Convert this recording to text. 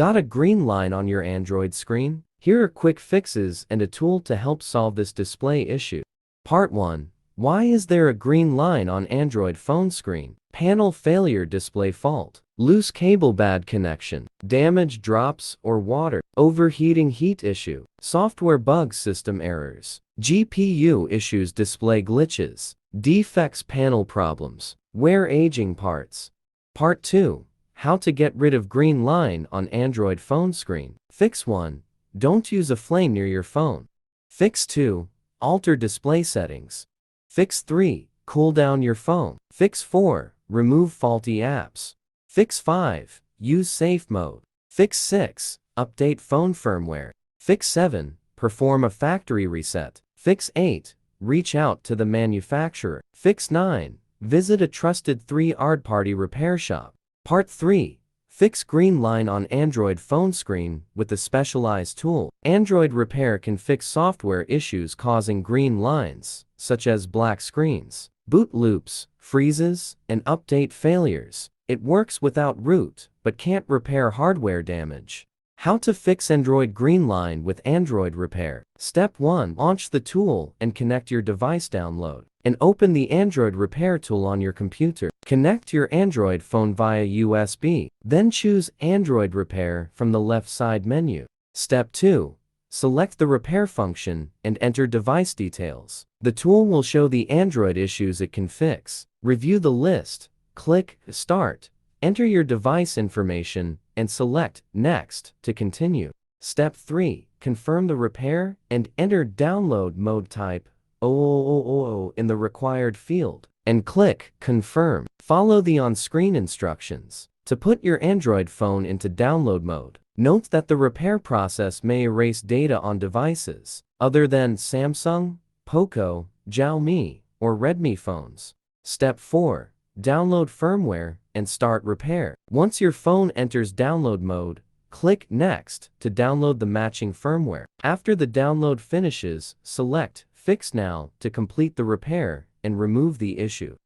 Got a green line on your Android screen? Here are quick fixes and a tool to help solve this display issue. Part 1. Why is there a green line on Android phone screen? Panel failure, display fault, loose cable, bad connection, damaged drops or water, overheating, heat issue, software bugs, system errors, GPU issues, display glitches, defects, panel problems, wear, aging parts. Part 2. How to get rid of green line on Android phone screen. Fix 1. Don't use a flame near your phone. Fix 2. Alter display settings. Fix 3. Cool down your phone. Fix 4. Remove faulty apps. Fix 5. Use safe mode. Fix 6. Update phone firmware. Fix 7. Perform a factory reset. Fix 8. Reach out to the manufacturer. Fix 9. Visit a trusted third-party repair shop. Part 3. Fix green line on Android phone screen with a specialized tool. Android Repair can fix software issues causing green lines, such as black screens, boot loops, freezes, and update failures. It works without root, but can't repair hardware damage. How to fix Android green line with Android Repair. Step 1. Launch the tool and connect your device. Download and open the Android Repair tool on your computer. Connect your Android phone via USB. Then choose Android Repair from the left side menu. Step 2. Select the repair function and enter device details. The tool will show the Android issues it can fix. Review the list. Click Start. Enter your device information and select Next to continue. Step 3. Confirm the repair and enter download mode type in the required field and click Confirm. Follow the on-screen instructions to put your Android phone into download mode. Note that the repair process may erase data on devices other than Samsung, Poco, Xiaomi, or Redmi phones. Step 4. Download firmware and start repair. Once your phone enters download mode, click Next to download the matching firmware. After the download finishes, select Fix Now to complete the repair and remove the issue.